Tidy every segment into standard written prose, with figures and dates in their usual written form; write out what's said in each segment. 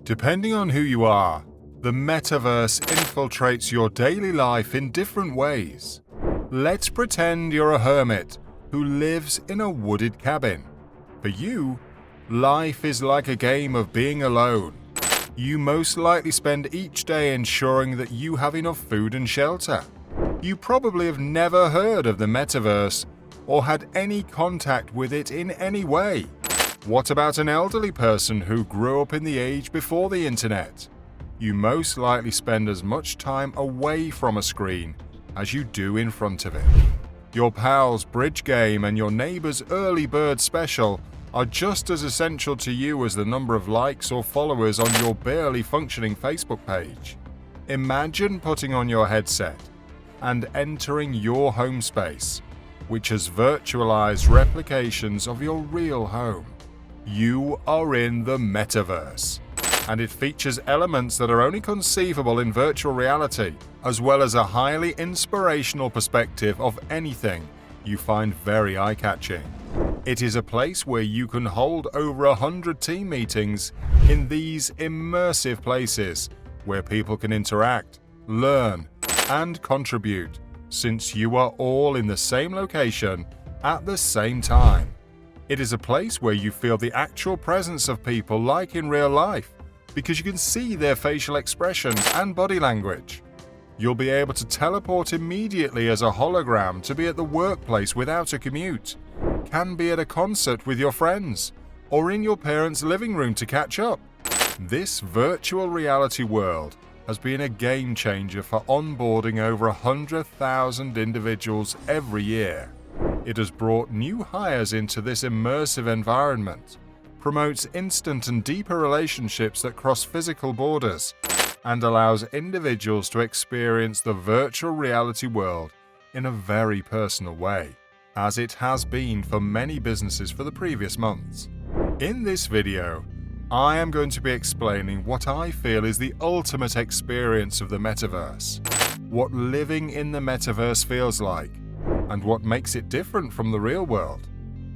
Depending on who you are, the metaverse infiltrates your daily life in different ways. Let's pretend you're a hermit who lives in a wooded cabin. For you, life is like a game of being alone. You most likely spend each day ensuring that you have enough food and shelter. You probably have never heard of the metaverse or had any contact with it in any way. What about an elderly person who grew up in the age before the internet? You most likely spend as much time away from a screen as you do in front of it. Your pal's bridge game and your neighbor's early bird special are just as essential to you as the number of likes or followers on your barely functioning Facebook page. Imagine putting on your headset and entering your home space, which has virtualized replications of your real home. You are in the metaverse, and it features elements that are only conceivable in virtual reality, as well as a highly inspirational perspective of anything you find very eye-catching. It is a place where you can hold over 100 team meetings in these immersive places, where people can interact, learn, and contribute, since you are all in the same location at the same time. It is a place where you feel the actual presence of people like in real life, because you can see their facial expressions and body language. You'll be able to teleport immediately as a hologram to be at the workplace without a commute, can be at a concert with your friends, or in your parents' living room to catch up. This virtual reality world has been a game changer for onboarding over 100,000 individuals every year. It has brought new hires into this immersive environment, promotes instant and deeper relationships that cross physical borders, and allows individuals to experience the virtual reality world in a very personal way, as it has been for many businesses for the previous months. In this video, I am going to be explaining what I feel is the ultimate experience of the metaverse, what living in the metaverse feels like, and what makes it different from the real world.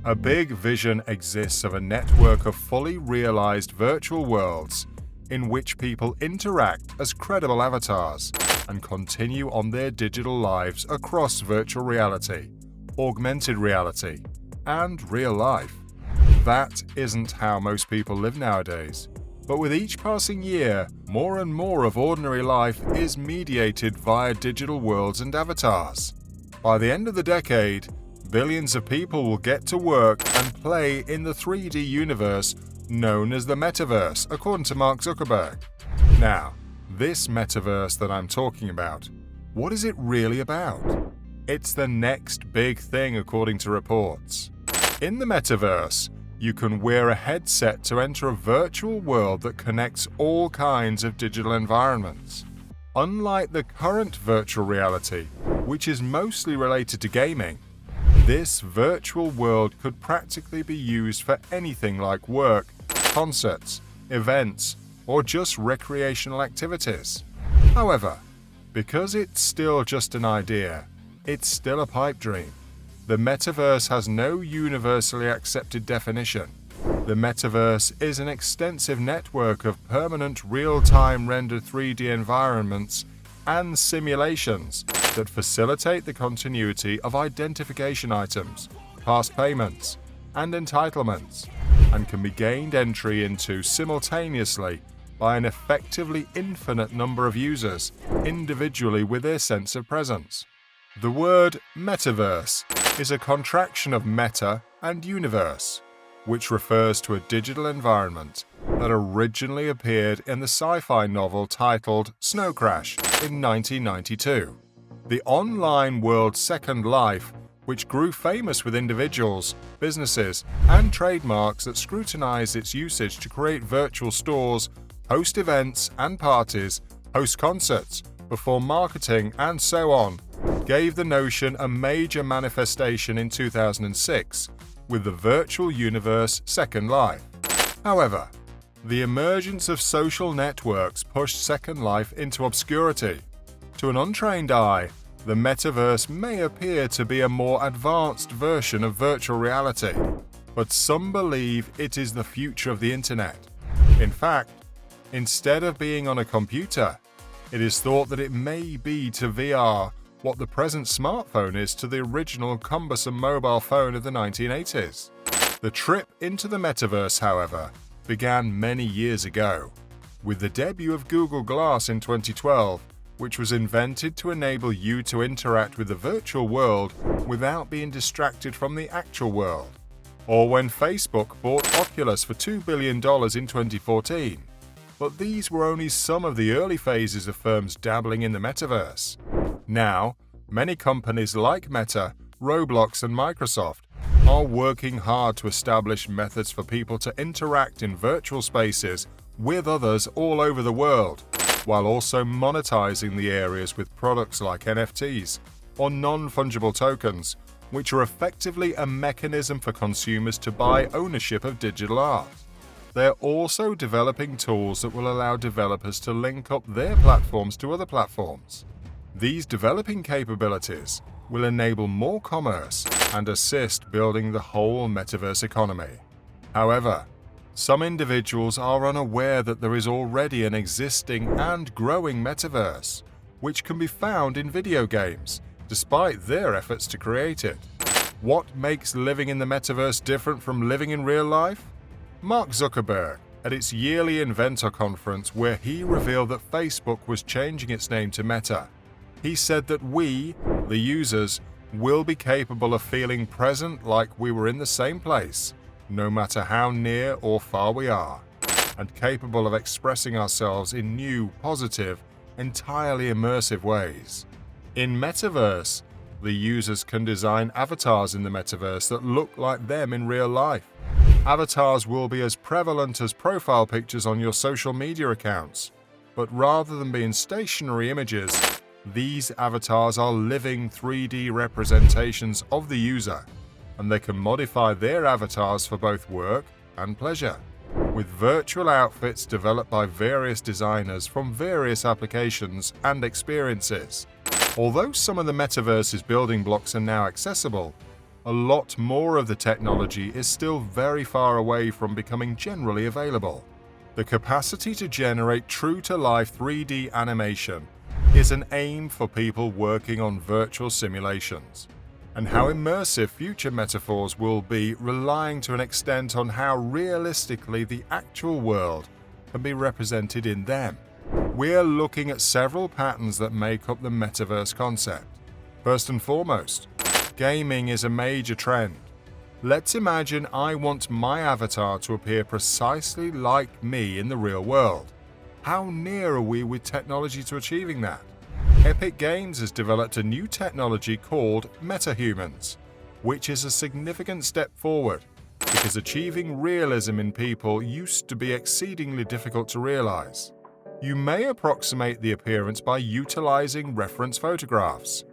A big vision exists of a network of fully realized virtual worlds in which people interact as credible avatars and continue on their digital lives across virtual reality, augmented reality, and real life. That isn't how most people live nowadays. But with each passing year, more and more of ordinary life is mediated via digital worlds and avatars. By the end of the decade, billions of people will get to work and play in the 3D universe known as the Metaverse, according to Mark Zuckerberg. Now, this Metaverse that I'm talking about, what is it really about? It's the next big thing according to reports. In the Metaverse, you can wear a headset to enter a virtual world that connects all kinds of digital environments. Unlike the current virtual reality, which is mostly related to gaming, this virtual world could practically be used for anything like work, concerts, events, or just recreational activities. However, because it's still just an idea, it's still a pipe dream. The metaverse has no universally accepted definition. The metaverse is an extensive network of permanent real-time rendered 3D environments and simulations that facilitate the continuity of identification items, past payments, and entitlements, and can be gained entry into simultaneously by an effectively infinite number of users, individually with their sense of presence. The word metaverse is a contraction of meta and universe, which refers to a digital environment that originally appeared in the sci-fi novel titled Snow Crash in 1992. The online world Second Life, which grew famous with individuals, businesses, and trademarks that scrutinized its usage to create virtual stores, host events and parties, host concerts, perform marketing, and so on, gave the notion a major manifestation in 2006 with the virtual universe Second Life. However, the emergence of social networks pushed Second Life into obscurity. To an untrained eye, the metaverse may appear to be a more advanced version of virtual reality, but some believe it is the future of the internet. In fact, Instead of being on a computer, it is thought that it may be to VR what the present smartphone is to the original cumbersome mobile phone of the 1980s. The trip into the metaverse, however, began many years ago, with the debut of Google Glass in 2012, which was invented to enable you to interact with the virtual world without being distracted from the actual world. Or when Facebook bought Oculus for $2 billion in 2014. But these were only some of the early phases of firms dabbling in the metaverse. Now, many companies like Meta, Roblox, and Microsoft are working hard to establish methods for people to interact in virtual spaces with others all over the world, while also monetizing the areas with products like NFTs or non-fungible tokens, which are effectively a mechanism for consumers to buy ownership of digital art. They're also developing tools that will allow developers to link up their platforms to other platforms. These developing capabilities will enable more commerce and assist building the whole metaverse economy. However, some individuals are unaware that there is already an existing and growing metaverse, which can be found in video games, despite their efforts to create it. What makes living in the metaverse different from living in real life? Mark Zuckerberg, at its yearly Inventor conference where he revealed that Facebook was changing its name to Meta, he said that we, the users, will be capable of feeling present like we were in the same place, no matter how near or far we are, and capable of expressing ourselves in new, positive, entirely immersive ways. In Metaverse, the users can design avatars in the metaverse that look like them in real life. Avatars will be as prevalent as profile pictures on your social media accounts, but rather than being stationary images, these avatars are living 3D representations of the user, and they can modify their avatars for both work and pleasure, with virtual outfits developed by various designers from various applications and experiences. Although some of the metaverse's building blocks are now accessible, a lot more of the technology is still very far away from becoming generally available. The capacity to generate true-to-life 3D animation is an aim for people working on virtual simulations, and how immersive future metaphors will be relying to an extent on how realistically the actual world can be represented in them. We're looking at several patterns that make up the metaverse concept. First and foremost, gaming is a major trend. Let's imagine I want my avatar to appear precisely like me in the real world. How near are we with technology to achieving that? Epic Games has developed a new technology called metahumans, which is a significant step forward, because achieving realism in people used to be exceedingly difficult to realize. You may approximate the appearance by utilizing reference photographs.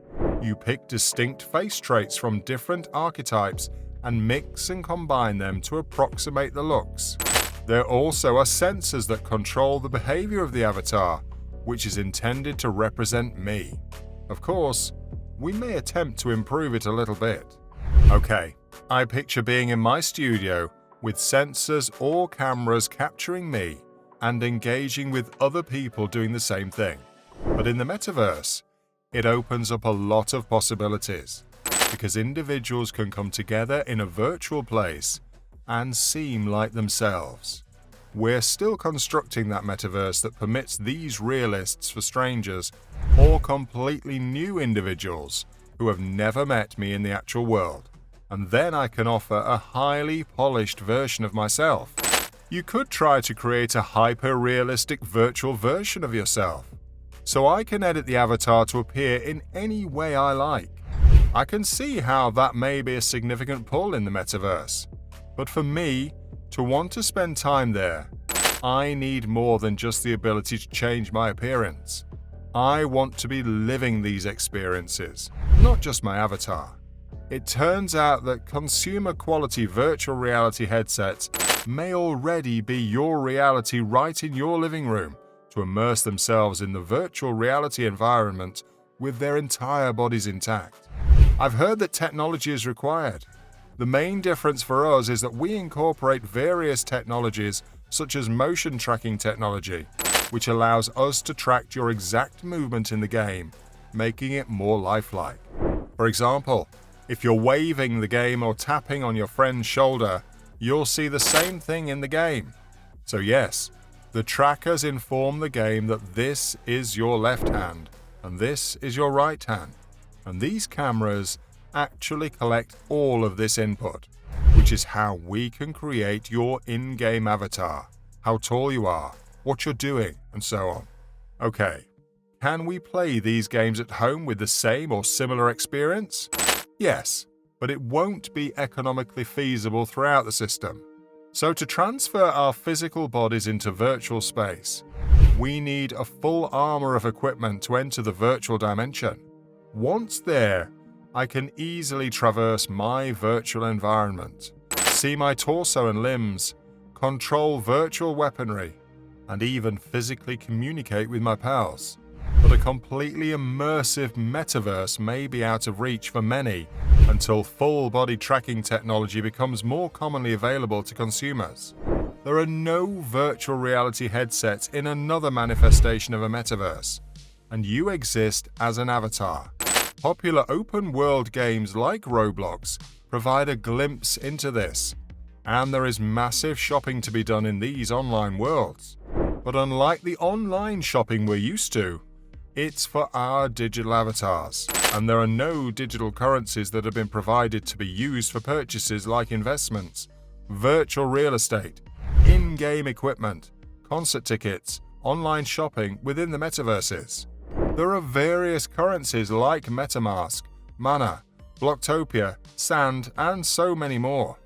You pick distinct face traits from different archetypes and mix and combine them to approximate the looks. There also are sensors that control the behavior of the avatar, which is intended to represent me. Of course, we may attempt to improve it a little bit. Okay, I picture being in my studio with sensors or cameras capturing me and engaging with other people doing the same thing. But in the metaverse, it opens up a lot of possibilities, because individuals can come together in a virtual place and seem like themselves. We're still constructing that metaverse that permits these realists for strangers or completely new individuals who have never met me in the actual world, and then I can offer a highly polished version of myself. You could try to create a hyper-realistic virtual version of yourself, so I can edit the avatar to appear in any way I like. I can see how that may be a significant pull in the metaverse, but for me, to want to spend time there, I need more than just the ability to change my appearance. I want to be living these experiences, not just my avatar. It turns out that consumer-quality virtual reality headsets may already be your reality right in your living room to immerse themselves in the virtual reality environment with their entire bodies intact. I've heard that technology is required. The main difference for us is that we incorporate various technologies such as motion tracking technology, which allows us to track your exact movement in the game, making it more lifelike. For example, if you're waving the game or tapping on your friend's shoulder, you'll see the same thing in the game. So yes, the trackers inform the game that this is your left hand and this is your right hand. And these cameras actually collect all of this input, which is how we can create your in-game avatar, how tall you are, what you're doing, and so on. Okay, can we play these games at home with the same or similar experience? Yes, but it won't be economically feasible throughout the system. So to transfer our physical bodies into virtual space, we need a full armor of equipment to enter the virtual dimension. Once there, I can easily traverse my virtual environment, see my torso and limbs, control virtual weaponry, and even physically communicate with my pals. But a completely immersive metaverse may be out of reach for many until full-body tracking technology becomes more commonly available to consumers. There are no virtual reality headsets in another manifestation of a metaverse, and you exist as an avatar. Popular open-world games like Roblox provide a glimpse into this, and there is massive shopping to be done in these online worlds. But unlike the online shopping we're used to, it's for our digital avatars, and there are no digital currencies that have been provided to be used for purchases like investments, virtual real estate, in-game equipment, concert tickets, online shopping within the metaverses. There are various currencies like MetaMask, Mana, Blocktopia, Sand, and so many more.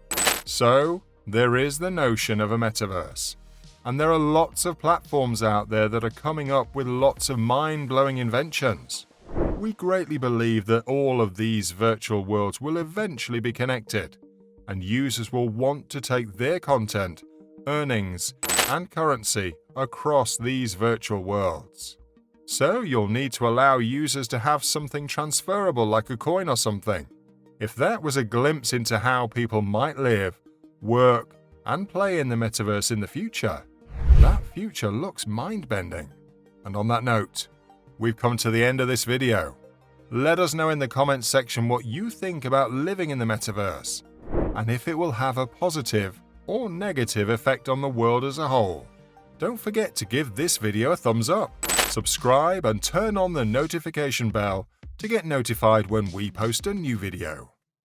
So, there is the notion of a metaverse. And there are lots of platforms out there that are coming up with lots of mind-blowing inventions. We greatly believe that all of these virtual worlds will eventually be connected, and users will want to take their content, earnings, and currency across these virtual worlds. So you'll need to allow users to have something transferable like a coin or something. If that was a glimpse into how people might live, work, and play in the metaverse in the future, that future looks mind-bending. And on that note, we've come to the end of this video. Let us know in the comments section what you think about living in the metaverse, and if it will have a positive or negative effect on the world as a whole. Don't forget to give this video a thumbs up, subscribe, and turn on the notification bell to get notified when we post a new video.